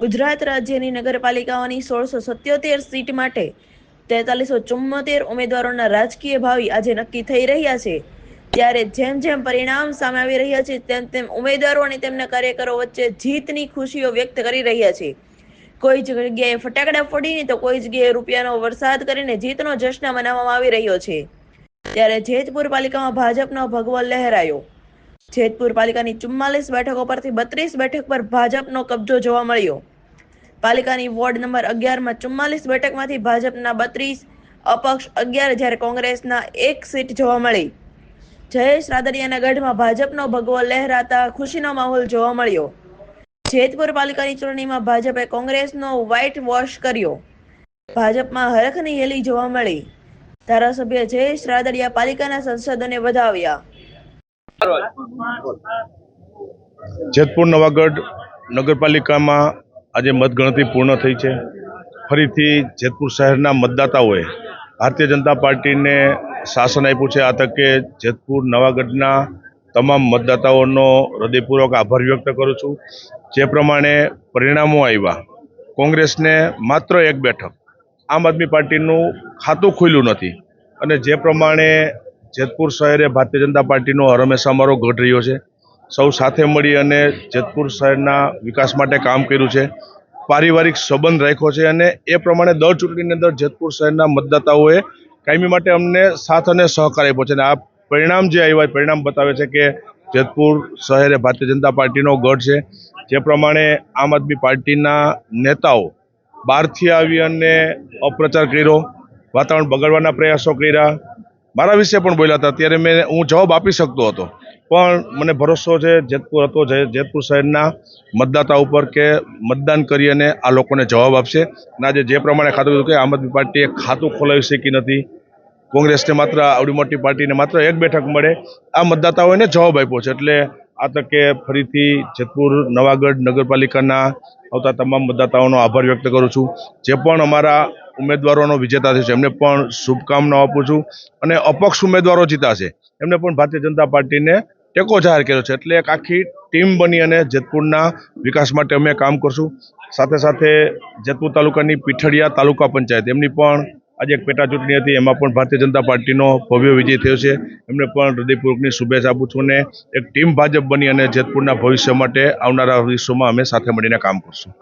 ગુજરાત રાજ્યની નગરપાલિકાઓની 1677 સીટ માટે 4374 ઉમેદવારોના રાજકીય ભાવિ આજે નક્કી થઈ રહ્યા છે। ત્યારે જેમ જેમ પરિણામ સામે આવી રહ્યા છે તેમ તેમ ઉમેદવારો અને તેમના કાર્યકરો વચ્ચે જીતની ખુશીઓ વ્યક્ત કરી રહ્યા છે। કોઈ જગ્યાએ ફટાકડા ફોડીને તો કોઈ જગ્યાએ રૂપિયાનો વરસાદ કરીને જીતનો જશ્ન મનાવવામાં આવી રહ્યો છે। ત્યારે જેતપુર પાલિકામાં ભાજપનો ભગવો લહેરાયો। જેતપુર પાલિકાની 44 બેઠકો પરથી 32 બેઠક પર ભાજપનો કબજો જોવા મળ્યો। પાલિકાની વોર્ડ નંબર 11માં 44 બેઠકમાંથી ભાજપના 32, અપક્ષ 11 જ્યારે કોંગ્રેસના 1 સીટ જોવા મળી। જયેશ રાદડિયાના ગઢમાં ભાજપનો ભગવો લહેરાતા ખુશીનો માહોલ જોવા મળ્યો। જેતપુર પાલિકાની ચૂંટણીમાં ભાજપે કોંગ્રેસનો વ્હાઇટ વોશ કર્યો। ભાજપમાં હરખની હેલી જોવા મળી। ધારાસભ્ય જયેશ રાદડિયા પાલિકાના સંસદોને વધાવ્યા। જેતપુર નવાગઢ નગરપાલિકામાં આજે મતગણતરી પૂર્ણ થઈ છે। ફરીથી જેતપુર શહેરના મતદાતાઓએ ભારતીય જનતા પાર્ટીને શાસન આપ્યું છે। આ તકે જેતપુર નવાગઢના તમામ મતદાતાઓનો હૃદયપૂર્વક આભાર વ્યક્ત કરું છું। જે પ્રમાણે પરિણામો આવ્યા, કોંગ્રેસને માત્ર 1 બેઠક, આમ આદમી પાર્ટીનું ખાતું ખુલ્યું નથી અને જે પ્રમાણે જેતપુર શહેરે ભારતીય જનતા પાર્ટીનો હંમેશા અમારો ગઢ રહ્યો છે। સૌ સાથે મળી અને જેતપુર શહેરના વિકાસ માટે કામ કર્યું છે, પારિવારિક સંબંધ રાખ્યો છે અને એ પ્રમાણે દર ચૂંટણીની અંદર જેતપુર શહેરના મતદાતાઓએ કાયમી માટે અમને સાથ અને સહકાર આપ્યો છે અને આ પરિણામ જે આવ્યા, પરિણામ બતાવે છે કે જેતપુર શહેરે ભારતીય જનતા પાર્ટીનો ગઢ છે। જે પ્રમાણે આમ આદમી પાર્ટીના નેતાઓ બહારથી આવી અને અપ્રચાર કર્યો, વાતાવરણ બગાડવાના પ્રયાસો કર્યા, મારા વિશે પણ બોલ્યા હતા। ત્યારે હું જવાબ આપી શકતો હતો, પણ મને ભરોસો છે જેતપુર શહેરના મતદાતા ઉપર કે મતદાન કરી અને આ લોકોને જવાબ આપશે। અને આજે જે પ્રમાણે ખાતું કીધું કે આમ આદમી પાર્ટીએ ખાતું ખોલાવી શકી નથી, કોંગ્રેસને માત્ર આવડી મોટી પાર્ટીને માત્ર 1 બેઠક મળે, આ મતદાતાઓને જવાબ આપ્યો છે। એટલે આ તકે ફરીથી જેતપુર નવાગઢ નગરપાલિકાના આવતા તમામ મતદાતાઓનો આભાર વ્યક્ત કરું છું। જે પણ અમારા ઉમેદવારોનો વિજેતા થશે એમને પણ શુભકામનાઓ આપું છું અને અપક્ષ ઉમેદવારો જીતાશે એમને પણ ભારતીય જનતા પાર્ટીને ટેકો જાહેર કર્યો છે। એટલે એક આખી ટીમ બની અને જેતપુરના વિકાસ માટે અમે કામ કરશું। સાથે સાથે જેતપુર તાલુકાની પીઠડિયા તાલુકા પંચાયત એમની પણ આજે એક પેટા ચૂંટણી હતી, એમાં પણ ભારતીય જનતા પાર્ટીનો ભવ્ય વિજય થયો છે। એમને પણ હૃદયપૂર્વકની શુભેચ્છા આપું છું અને એક ટીમ ભાજપ બની અને જેતપુરના ભવિષ્ય માટે આવનારા દિવસોમાં અમે સાથે મળીને કામ કરશું।